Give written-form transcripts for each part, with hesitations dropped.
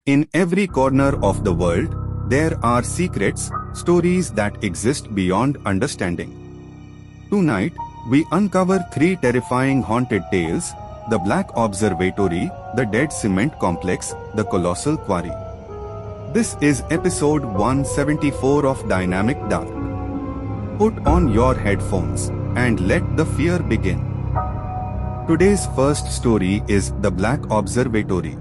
In every corner of the world, there are secrets, stories that exist beyond understanding. Tonight, we uncover three terrifying haunted tales: the Black Observatory, the Dead Cement Complex, the Colossal Quarry. This is episode 174 of Dynamic Dark. Put on your headphones and let the fear begin. Today's first story is the Black Observatory.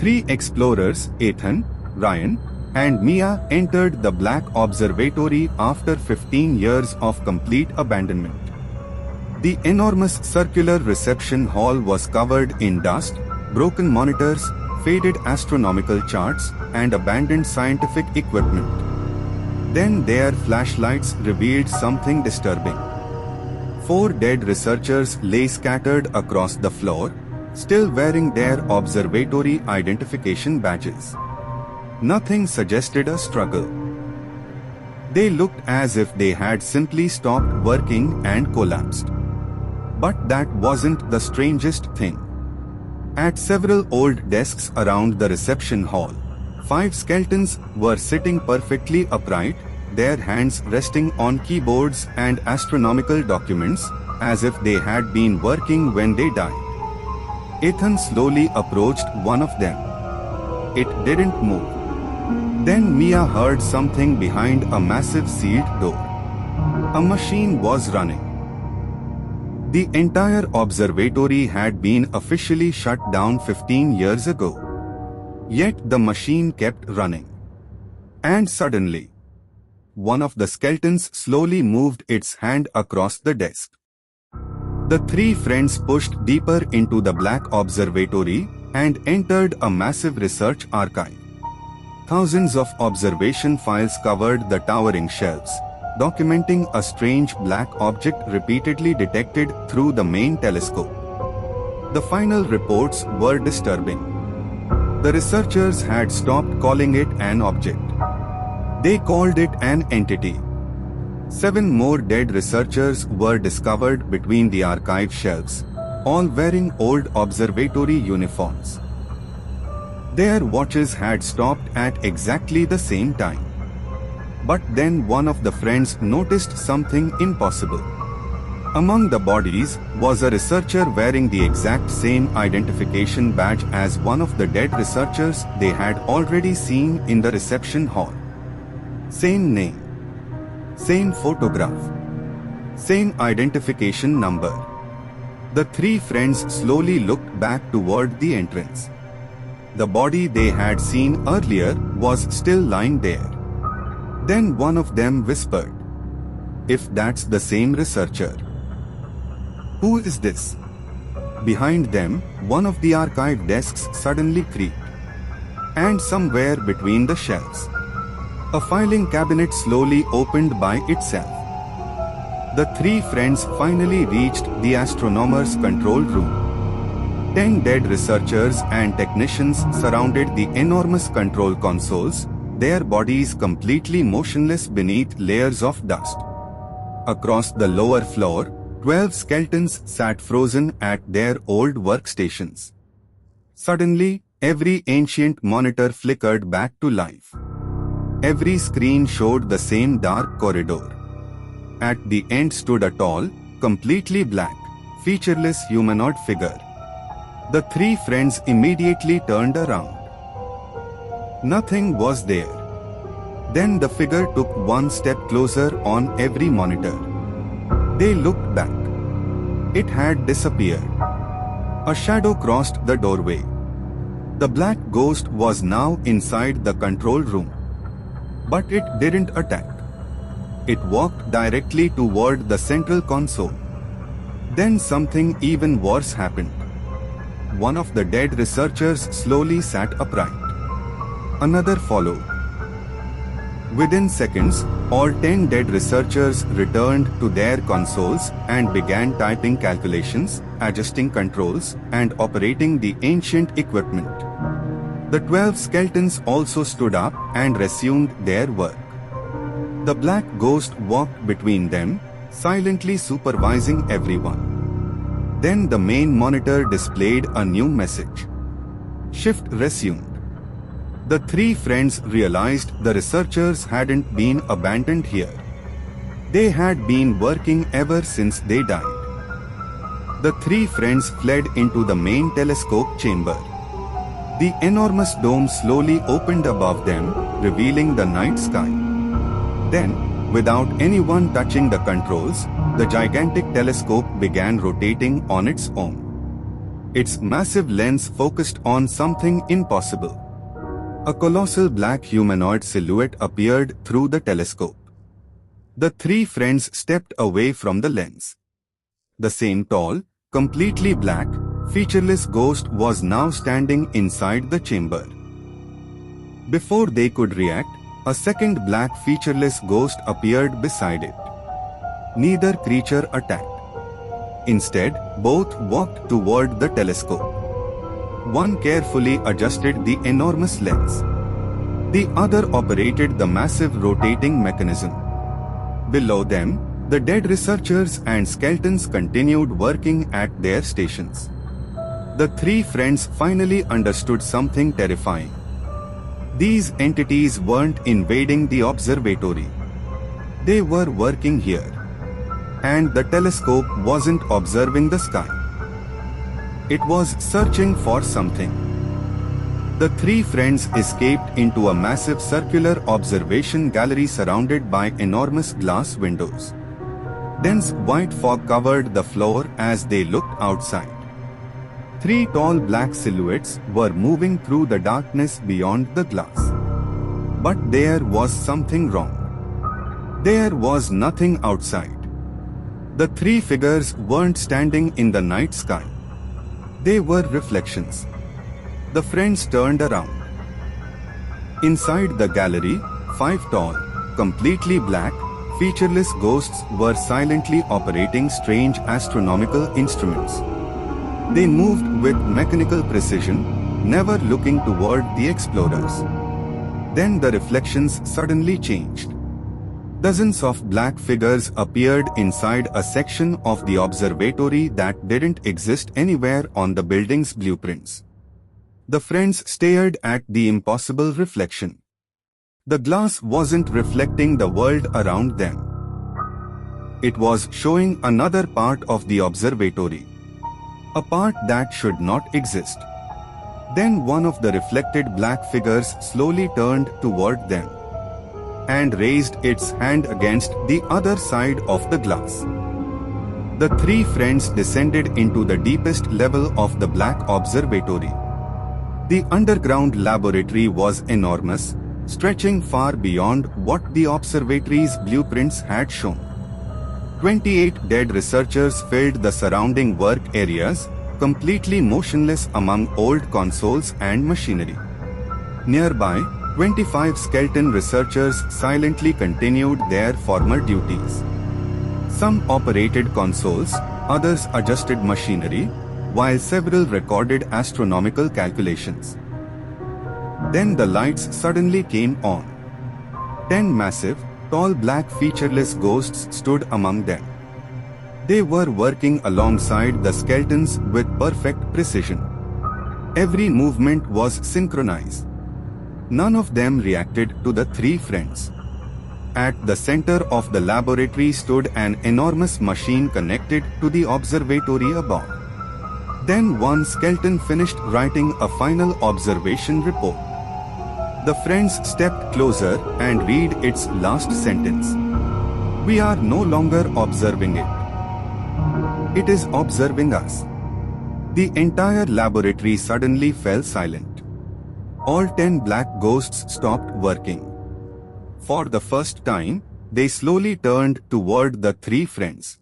Three explorers, Ethan, Ryan, and Mia, entered the Black Observatory after 15 years of complete abandonment. The enormous circular reception hall was covered in dust, broken monitors, faded astronomical charts, and abandoned scientific equipment. Then their flashlights revealed something disturbing. 4 dead researchers lay scattered across the floor, still wearing their observatory identification badges. Nothing suggested a struggle. They looked as if they had simply stopped working and collapsed. But that wasn't the strangest thing. At several old desks around the reception hall, 5 skeletons were sitting perfectly upright, their hands resting on keyboards and astronomical documents, as if they had been working when they died. Ethan slowly approached one of them. It didn't move. Then Mia heard something behind a massive sealed door. A machine was running. The entire observatory had been officially shut down 15 years ago. Yet the machine kept running. And suddenly, one of the skeletons slowly moved its hand across the desk. The 3 friends pushed deeper into the Black Observatory and entered a massive research archive. Thousands of observation files covered the towering shelves, documenting a strange black object repeatedly detected through the main telescope. The final reports were disturbing. The researchers had stopped calling it an object. They called it an entity. 7 more dead researchers were discovered between the archive shelves, all wearing old observatory uniforms. Their watches had stopped at exactly the same time. But then one of the friends noticed something impossible. Among the bodies was a researcher wearing the exact same identification badge as one of the dead researchers they had already seen in the reception hall. Same name. Same photograph. Same identification number. The 3 friends slowly looked back toward the entrance. The body they had seen earlier was still lying there. Then one of them whispered, "If that's the same researcher, who is this?" Behind them, one of the archive desks suddenly creaked. And somewhere between the shelves, a filing cabinet slowly opened by itself. The 3 friends finally reached the astronomers' control room. 10 dead researchers and technicians surrounded the enormous control consoles, their bodies completely motionless beneath layers of dust. Across the lower floor, 12 skeletons sat frozen at their old workstations. Suddenly, every ancient monitor flickered back to life. Every screen showed the same dark corridor. At the end stood a tall, completely black, featureless humanoid figure. The 3 friends immediately turned around. Nothing was there. Then the figure took one step closer on every monitor. They looked back. It had disappeared. A shadow crossed the doorway. The black ghost was now inside the control room. But it didn't attack. It walked directly toward the central console. Then something even worse happened. One of the dead researchers slowly sat upright. Another followed. Within seconds, all 10 dead researchers returned to their consoles and began typing calculations, adjusting controls, and operating the ancient equipment. The 12 skeletons also stood up and resumed their work. The black ghost walked between them, silently supervising everyone. Then the main monitor displayed a new message. Shift resumed. The three friends realized the researchers hadn't been abandoned here. They had been working ever since they died. The three friends fled into the main telescope chamber. The enormous dome slowly opened above them, revealing the night sky. Then, without anyone touching the controls, the gigantic telescope began rotating on its own. Its massive lens focused on something impossible. A colossal black humanoid silhouette appeared through the telescope. The three friends stepped away from the lens. The same tall, completely black, featureless ghost was now standing inside the chamber. Before they could react, a second black featureless ghost appeared beside it. Neither creature attacked. Instead, both walked toward the telescope. One carefully adjusted the enormous lens. The other operated the massive rotating mechanism. Below them, the dead researchers and skeletons continued working at their stations. The three friends finally understood something terrifying. These entities weren't invading the observatory. They were working here. And the telescope wasn't observing the sky. It was searching for something. The three friends escaped into a massive circular observation gallery surrounded by enormous glass windows. Dense white fog covered the floor as they looked outside. Three tall black silhouettes were moving through the darkness beyond the glass. But there was something wrong. There was nothing outside. The three figures weren't standing in the night sky. They were reflections. The friends turned around. Inside the gallery, 5 tall, completely black, featureless ghosts were silently operating strange astronomical instruments. They moved with mechanical precision, never looking toward the explorers. Then the reflections suddenly changed. Dozens of black figures appeared inside a section of the observatory that didn't exist anywhere on the building's blueprints. The friends stared at the impossible reflection. The glass wasn't reflecting the world around them. It was showing another part of the observatory. A part that should not exist. Then one of the reflected black figures slowly turned toward them and raised its hand against the other side of the glass. The three friends descended into the deepest level of the black observatory. The underground laboratory was enormous, stretching far beyond what the observatory's blueprints had shown. 28 dead researchers filled the surrounding work areas, completely motionless among old consoles and machinery. Nearby, 25 skeleton researchers silently continued their former duties. Some operated consoles, others adjusted machinery, while several recorded astronomical calculations. Then the lights suddenly came on. 10 massive, tall black featureless ghosts stood among them. They were working alongside the skeletons with perfect precision. Every movement was synchronized. None of them reacted to the three friends. At the center of the laboratory stood an enormous machine connected to the observatory above. Then one skeleton finished writing a final observation report. The friends stepped closer and read its last sentence. We are no longer observing it. It is observing us. The entire laboratory suddenly fell silent. All 10 black ghosts stopped working. For the first time, they slowly turned toward the three friends.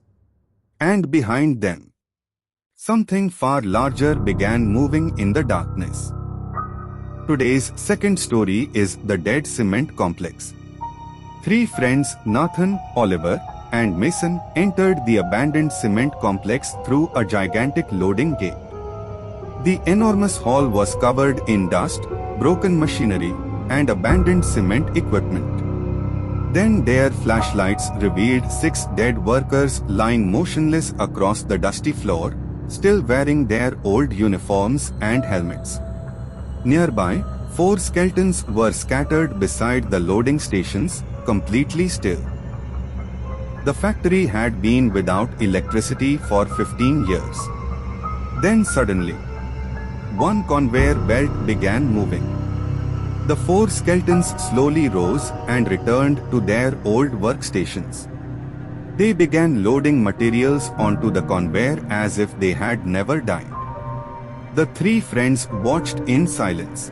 And behind them, something far larger began moving in the darkness. Today's second story is the Dead Cement Complex. Three friends, Nathan, Oliver, and Mason, entered the abandoned cement complex through a gigantic loading gate. The enormous hall was covered in dust, broken machinery, and abandoned cement equipment. Then their flashlights revealed 6 dead workers lying motionless across the dusty floor, still wearing their old uniforms and helmets. Nearby, 4 skeletons were scattered beside the loading stations, completely still. The factory had been without electricity for 15 years. Then suddenly, one conveyor belt began moving. The 4 skeletons slowly rose and returned to their old workstations. They began loading materials onto the conveyor as if they had never died. The 3 friends watched in silence.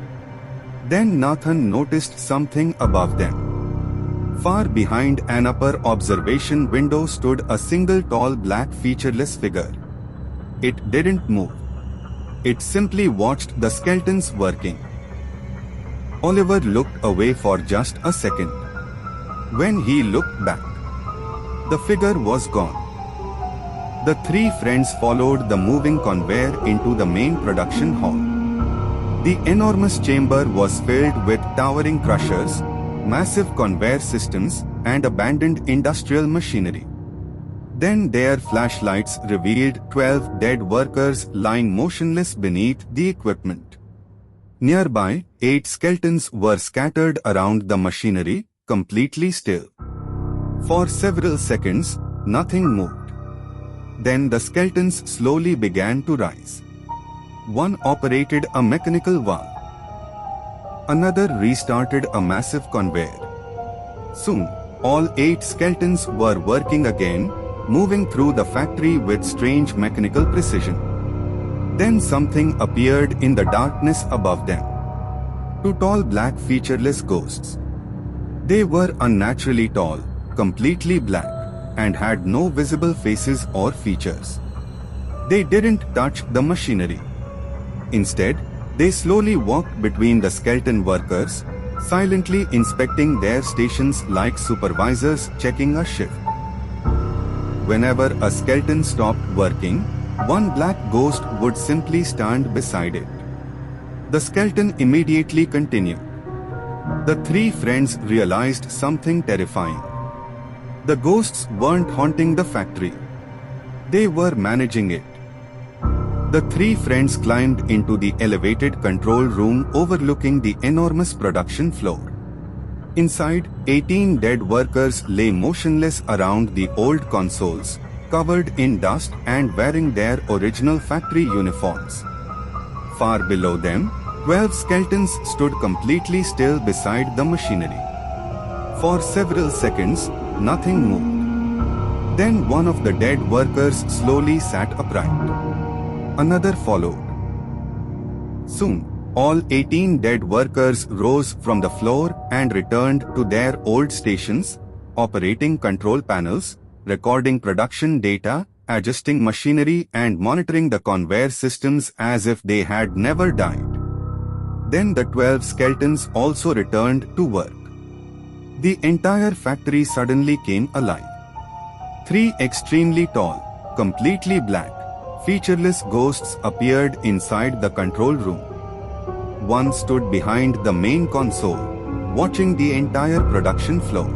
Then Nathan noticed something above them. Far behind an upper observation window stood a single tall black featureless figure. It didn't move. It simply watched the skeletons working. Oliver looked away for just a second. When he looked back, the figure was gone. The 3 friends followed the moving conveyor into the main production hall. The enormous chamber was filled with towering crushers, massive conveyor systems, and abandoned industrial machinery. Then their flashlights revealed 12 dead workers lying motionless beneath the equipment. Nearby, 8 skeletons were scattered around the machinery, completely still. For several seconds, nothing moved. Then the skeletons slowly began to rise. One operated a mechanical valve. Another restarted a massive conveyor. Soon, all 8 skeletons were working again, moving through the factory with strange mechanical precision. Then something appeared in the darkness above them. 2 tall black featureless ghosts. They were unnaturally tall, completely black, and had no visible faces or features. They didn't touch the machinery. Instead, they slowly walked between the skeleton workers, silently inspecting their stations like supervisors checking a shift. Whenever a skeleton stopped working, one black ghost would simply stand beside it. The skeleton immediately continued. The 3 friends realized something terrifying. The ghosts weren't haunting the factory. They were managing it. The 3 friends climbed into the elevated control room overlooking the enormous production floor. Inside, 18 dead workers lay motionless around the old consoles, covered in dust and wearing their original factory uniforms. Far below them, 12 skeletons stood completely still beside the machinery. For several seconds, nothing moved. Then one of the dead workers slowly sat upright. Another followed. Soon, all 18 dead workers rose from the floor and returned to their old stations, operating control panels, recording production data, adjusting machinery and monitoring the conveyor systems as if they had never died. Then the 12 skeletons also returned to work. The entire factory suddenly came alive. 3 extremely tall, completely black, featureless ghosts appeared inside the control room. One stood behind the main console, watching the entire production floor.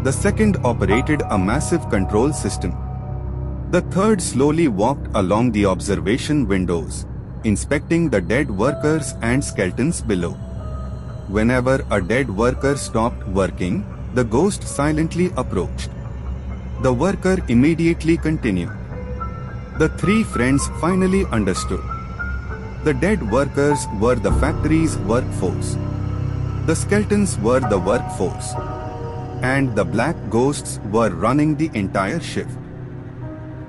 The second operated a massive control system. The third slowly walked along the observation windows, inspecting the dead workers and skeletons below. Whenever a dead worker stopped working, the ghost silently approached. The worker immediately continued. The 3 friends finally understood. The dead workers were the factory's workforce. The skeletons were the workforce. And the black ghosts were running the entire shift.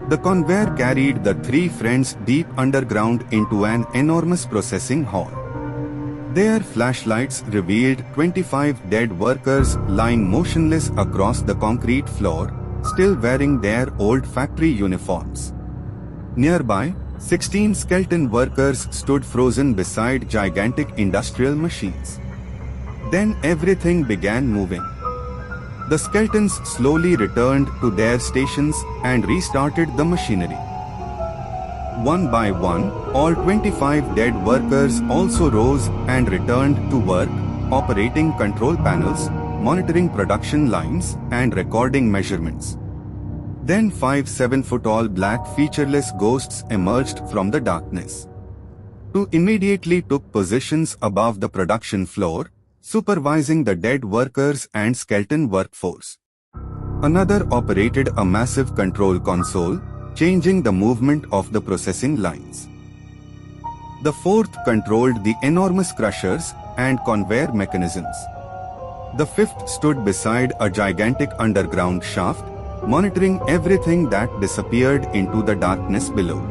The conveyor carried the 3 friends deep underground into an enormous processing hall. Their flashlights revealed 25 dead workers lying motionless across the concrete floor, still wearing their old factory uniforms. Nearby, 16 skeleton workers stood frozen beside gigantic industrial machines. Then everything began moving. The skeletons slowly returned to their stations and restarted the machinery. One by one, all 25 dead workers also rose and returned to work, operating control panels, monitoring production lines, and recording measurements. Then 5 7-foot-tall black featureless ghosts emerged from the darkness. Two immediately took positions above the production floor, supervising the dead workers and skeleton workforce. Another operated a massive control console, changing the movement of the processing lines. The fourth controlled the enormous crushers and conveyor mechanisms. The fifth stood beside a gigantic underground shaft, monitoring everything that disappeared into the darkness below.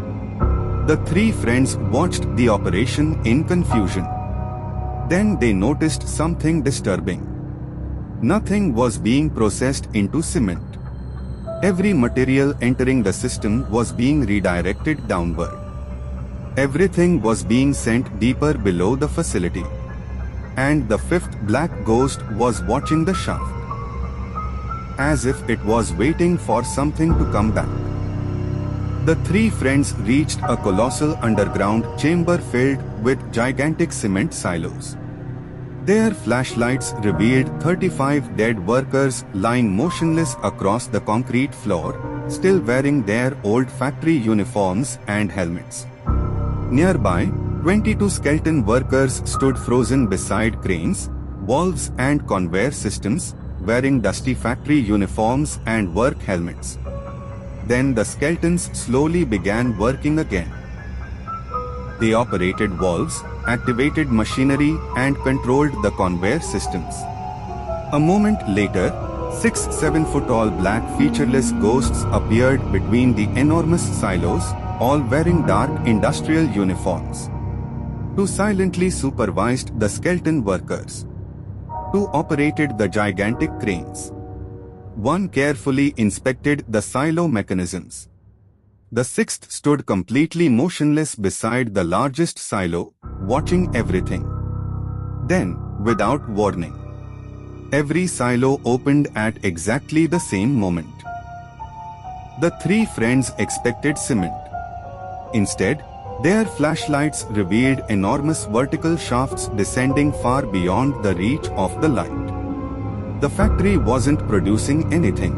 The three friends watched the operation in confusion. Then they noticed something disturbing. Nothing was being processed into cement. Every material entering the system was being redirected downward. Everything was being sent deeper below the facility. And the fifth black ghost was watching the shaft, as if it was waiting for something to come back. The three friends reached a colossal underground chamber filled with gigantic cement silos. Their flashlights revealed 35 dead workers lying motionless across the concrete floor, still wearing their old factory uniforms and helmets. Nearby, 22 skeleton workers stood frozen beside cranes, valves and conveyor systems, wearing dusty factory uniforms and work helmets. Then the skeletons slowly began working again. They operated valves, activated machinery and controlled the conveyor systems. A moment later, 6 7-foot-tall black featureless ghosts appeared between the enormous silos, all wearing dark industrial uniforms. Two silently supervised the skeleton workers. Two operated the gigantic cranes. One carefully inspected the silo mechanisms. The sixth stood completely motionless beside the largest silo, watching everything. Then, without warning, every silo opened at exactly the same moment. The three friends expected cement. Instead, their flashlights revealed enormous vertical shafts descending far beyond the reach of the light. The factory wasn't producing anything.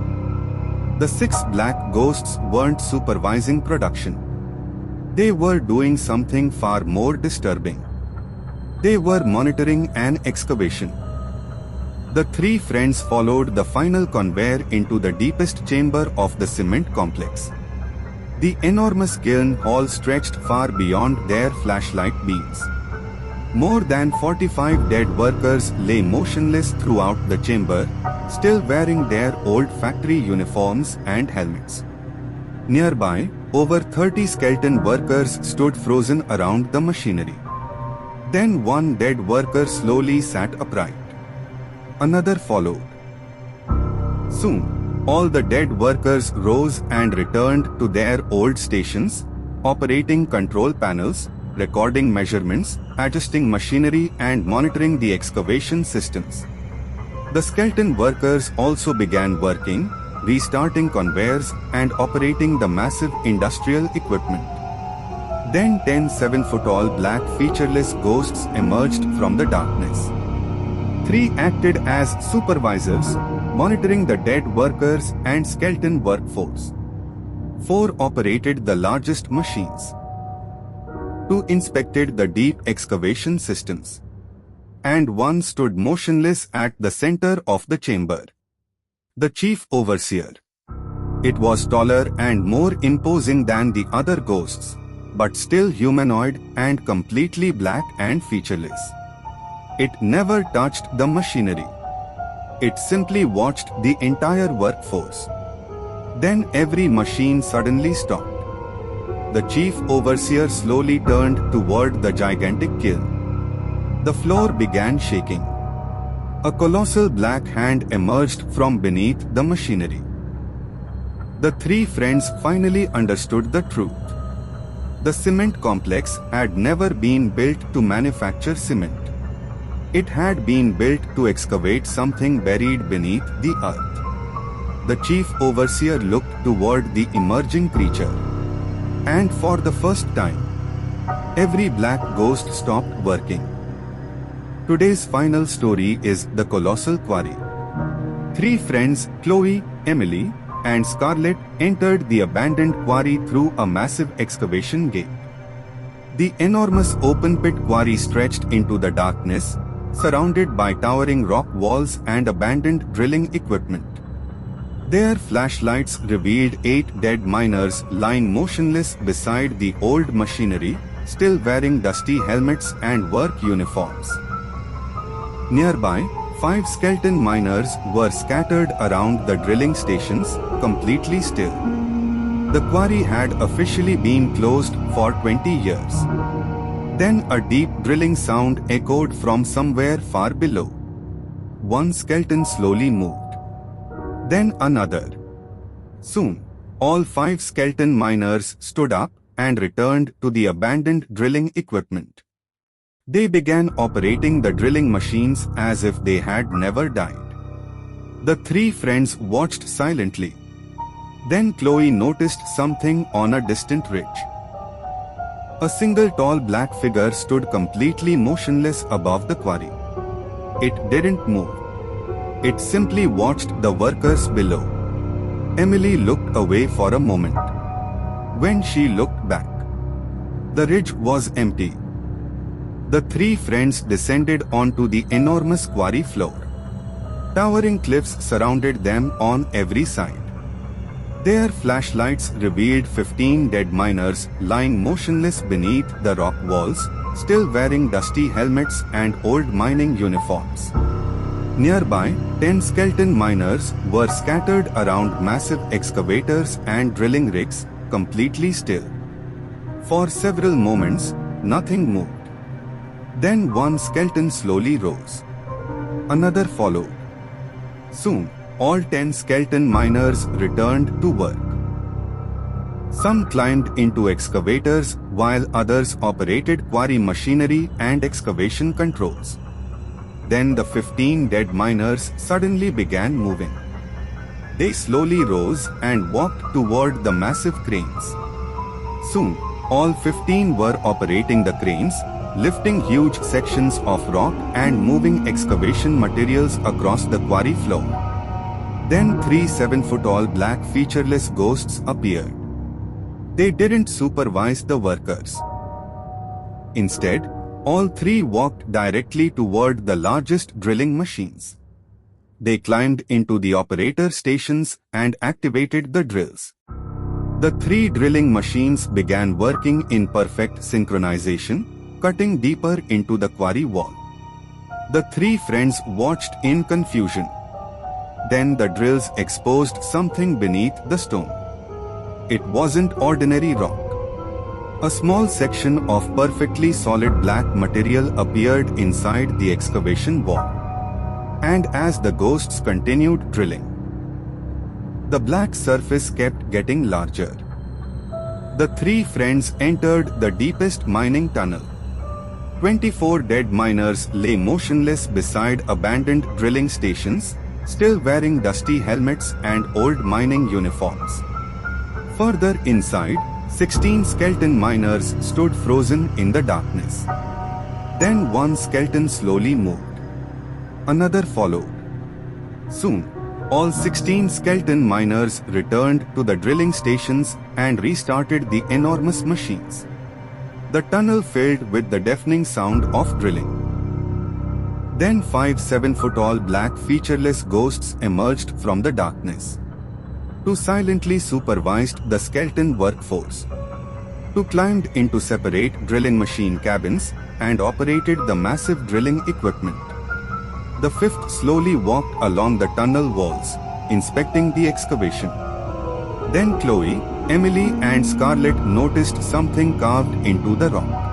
The 6 black ghosts weren't supervising production. They were doing something far more disturbing. They were monitoring an excavation. The three friends followed the final conveyor into the deepest chamber of the cement complex. The enormous kiln hall stretched far beyond their flashlight beams. More than 45 dead workers lay motionless throughout the chamber, still wearing their old factory uniforms and helmets. Nearby, over 30 skeleton workers stood frozen around the machinery. Then one dead worker slowly sat upright. Another followed. Soon, all the dead workers rose and returned to their old stations, operating control panels, recording measurements, adjusting machinery and monitoring the excavation systems. The skeleton workers also began working, restarting conveyors and operating the massive industrial equipment. Then 10 7-foot-tall black featureless ghosts emerged from the darkness. 3 acted as supervisors, monitoring the dead workers and skeleton workforce. 4 operated the largest machines. 2 inspected the deep excavation systems. And 1 stood motionless at the center of the chamber. The chief overseer. It was taller and more imposing than the other ghosts, but still humanoid and completely black and featureless. It never touched the machinery. It simply watched the entire workforce. Then every machine suddenly stopped. The chief overseer slowly turned toward the gigantic kiln. The floor began shaking. A colossal black hand emerged from beneath the machinery. The 3 friends finally understood the truth. The cement complex had never been built to manufacture cement. It had been built to excavate something buried beneath the earth. The chief overseer looked toward the emerging creature. And for the first time, every black ghost stopped working. Today's final story is The Colossal Quarry. 3 friends, Chloe, Emily, and Scarlett, entered the abandoned quarry through a massive excavation gate. The enormous open-pit quarry stretched into the darkness, surrounded by towering rock walls and abandoned drilling equipment. Their flashlights revealed 8 dead miners lying motionless beside the old machinery, still wearing dusty helmets and work uniforms. Nearby, 5 skeleton miners were scattered around the drilling stations, completely still. The quarry had officially been closed for 20 years. Then a deep drilling sound echoed from somewhere far below. One skeleton slowly moved. Then another. Soon, all 5 skeleton miners stood up and returned to the abandoned drilling equipment. They began operating the drilling machines as if they had never died. The 3 friends watched silently. Then Chloe noticed something on a distant ridge. A single tall black figure stood completely motionless above the quarry. It didn't move. It simply watched the workers below. Emily looked away for a moment. When she looked back, the ridge was empty. The 3 friends descended onto the enormous quarry floor. Towering cliffs surrounded them on every side. Their flashlights revealed 15 dead miners lying motionless beneath the rock walls, still wearing dusty helmets and old mining uniforms. Nearby, 10 skeleton miners were scattered around massive excavators and drilling rigs, completely still. For several moments, nothing moved. Then one skeleton slowly rose. Another followed. Soon, all 10 skeleton miners returned to work. Some climbed into excavators while others operated quarry machinery and excavation controls. Then the 15 dead miners suddenly began moving. They slowly rose and walked toward the massive cranes. Soon, all 15 were operating the cranes, lifting huge sections of rock and moving excavation materials across the quarry floor. Then 3 7-foot-tall black featureless ghosts appeared. They didn't supervise the workers. Instead, all 3 walked directly toward the largest drilling machines. They climbed into the operator stations and activated the drills. The 3 drilling machines began working in perfect synchronization, cutting deeper into the quarry wall. The 3 friends watched in confusion. Then the drills exposed something beneath the stone. It wasn't ordinary rock. A small section of perfectly solid black material appeared inside the excavation wall. And as the ghosts continued drilling, the black surface kept getting larger. The 3 friends entered the deepest mining tunnel. 24 dead miners lay motionless beside abandoned drilling stations, still wearing dusty helmets and old mining uniforms. Further inside, 16 skeleton miners stood frozen in the darkness. Then one skeleton slowly moved. Another followed. Soon, all 16 skeleton miners returned to the drilling stations and restarted the enormous machines. The tunnel filled with the deafening sound of drilling. Then 5 7-foot-tall black featureless ghosts emerged from the darkness. 2 silently supervised the skeleton workforce. 2 climbed into separate drilling machine cabins and operated the massive drilling equipment. The 5th slowly walked along the tunnel walls, inspecting the excavation. Then Chloe, Emily and Scarlett noticed something carved into the rock.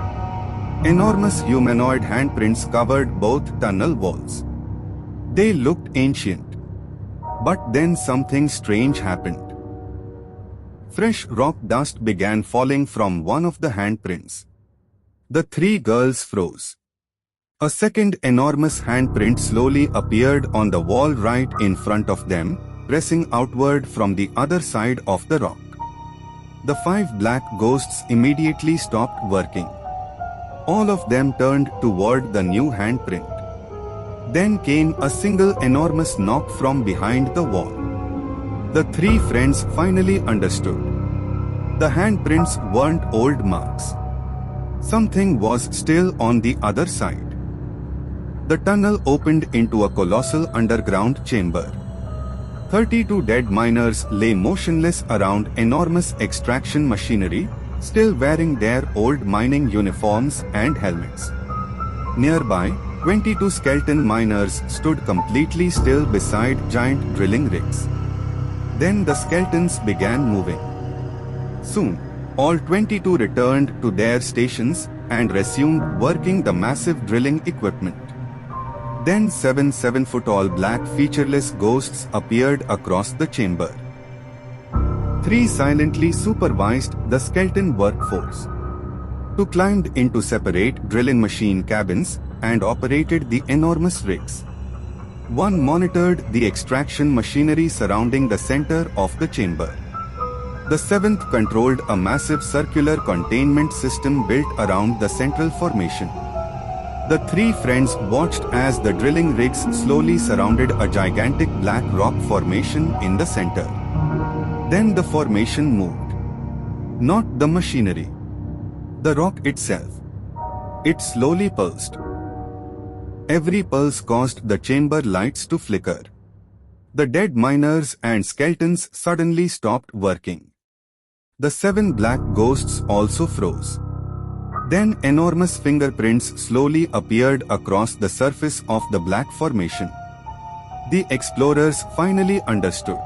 Enormous humanoid handprints covered both tunnel walls. They looked ancient. But then something strange happened. Fresh rock dust began falling from one of the handprints. The 3 girls froze. A second enormous handprint slowly appeared on the wall right in front of them, pressing outward from the other side of the rock. The 5 black ghosts immediately stopped working. All of them turned toward the new handprint. Then came a single enormous knock from behind the wall. The 3 friends finally understood. The handprints weren't old marks. Something was still on the other side. The tunnel opened into a colossal underground chamber. 32 dead miners lay motionless around enormous extraction machinery, still wearing their old mining uniforms and helmets. Nearby, 22 skeleton miners stood completely still beside giant drilling rigs. Then the skeletons began moving. Soon, all 22 returned to their stations and resumed working the massive drilling equipment. Then 7-foot-tall black featureless ghosts appeared across the chamber. 3 silently supervised the skeleton workforce. 2 climbed into separate drilling machine cabins and operated the enormous rigs. 1 monitored the extraction machinery surrounding the center of the chamber. The 7th controlled a massive circular containment system built around the central formation. The 3 friends watched as the drilling rigs slowly surrounded a gigantic black rock formation in the center. Then the formation moved. Not the machinery. The rock itself. It slowly pulsed. Every pulse caused the chamber lights to flicker. The dead miners and skeletons suddenly stopped working. The 7 black ghosts also froze. Then enormous fingerprints slowly appeared across the surface of the black formation. The explorers finally understood.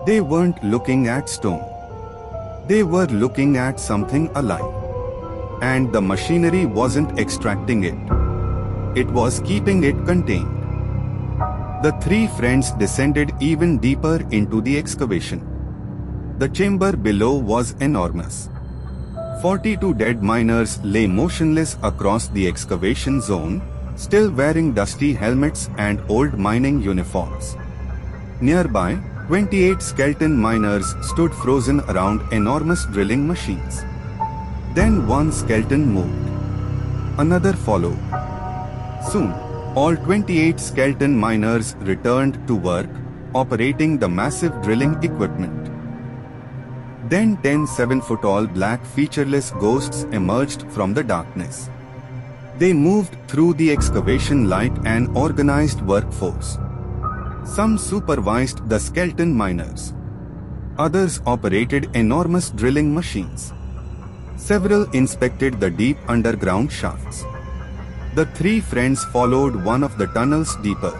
They weren't looking at stone. They were looking at something alive. And the machinery wasn't extracting it. It was keeping it contained. The 3 friends descended even deeper into the excavation. The chamber below was enormous. 42 dead miners lay motionless across the excavation zone, still wearing dusty helmets and old mining uniforms. Nearby, 28 skeleton miners stood frozen around enormous drilling machines. Then 1 skeleton moved. Another followed. Soon, all 28 skeleton miners returned to work, operating the massive drilling equipment. Then 10 7-foot-tall black featureless ghosts emerged from the darkness. They moved through the excavation like an organized workforce. Some supervised the skeleton miners. Others operated enormous drilling machines. Several inspected the deep underground shafts. The 3 friends followed one of the tunnels deeper.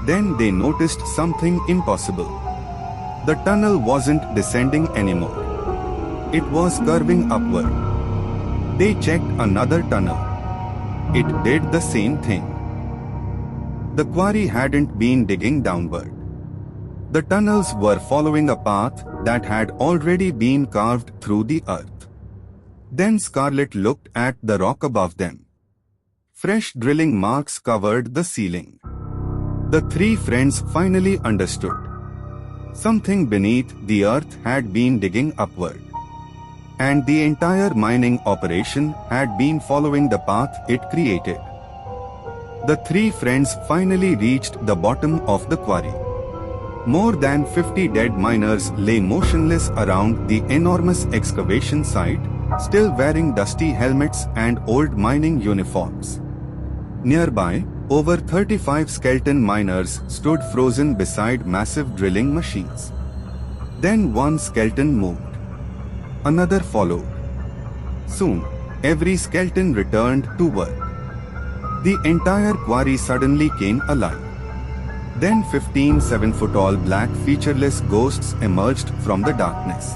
Then they noticed something impossible. The tunnel wasn't descending anymore. It was curving upward. They checked another tunnel. It did the same thing. The quarry hadn't been digging downward. The tunnels were following a path that had already been carved through the earth. Then Scarlet looked at the rock above them. Fresh drilling marks covered the ceiling. The 3 friends finally understood. Something beneath the earth had been digging upward. And the entire mining operation had been following the path it created. The 3 friends finally reached the bottom of the quarry. More than 50 dead miners lay motionless around the enormous excavation site, still wearing dusty helmets and old mining uniforms. Nearby, over 35 skeleton miners stood frozen beside massive drilling machines. Then 1 skeleton moved. Another followed. Soon, every skeleton returned to work. The entire quarry suddenly came alive. Then 15 7-foot-tall black featureless ghosts emerged from the darkness.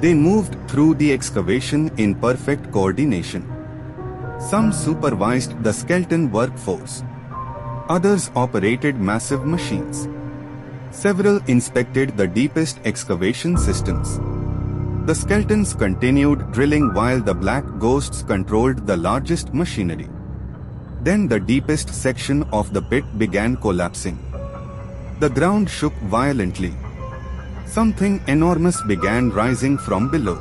They moved through the excavation in perfect coordination. Some supervised the skeleton workforce. Others operated massive machines. Several inspected the deepest excavation systems. The skeletons continued drilling while the black ghosts controlled the largest machinery. Then the deepest section of the pit began collapsing. The ground shook violently. Something enormous began rising from below.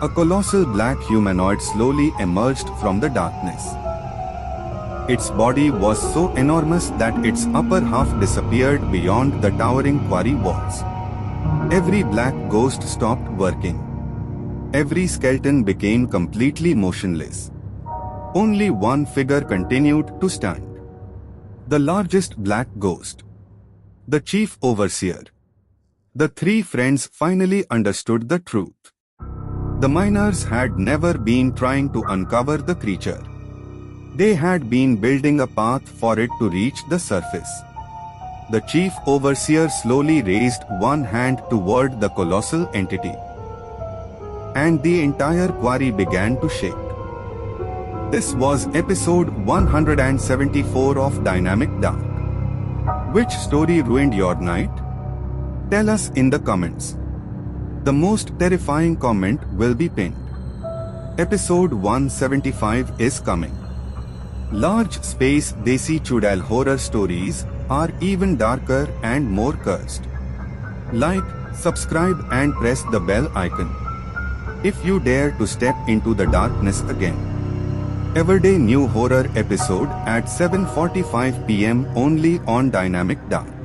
A colossal black humanoid slowly emerged from the darkness. Its body was so enormous that its upper half disappeared beyond the towering quarry walls. Every black ghost stopped working. every skeleton became completely motionless. Only one figure continued to stand. The largest black ghost. The chief overseer. The three friends finally understood the truth. The miners had never been trying to uncover the creature. They had been building a path for it to reach the surface. The chief overseer slowly raised one hand toward the colossal entity, and the entire quarry began to shake. This was episode 174 of Dynamic Dark. Which story ruined your night? Tell us in the comments. The most terrifying comment will be pinned. Episode 175 is coming. Large space Desi Chudal horror stories are even darker and more cursed. Like, subscribe and press the bell icon if you dare to step into the darkness again. Everyday new horror episode at 7:45 p.m. only on Dynamic Dark.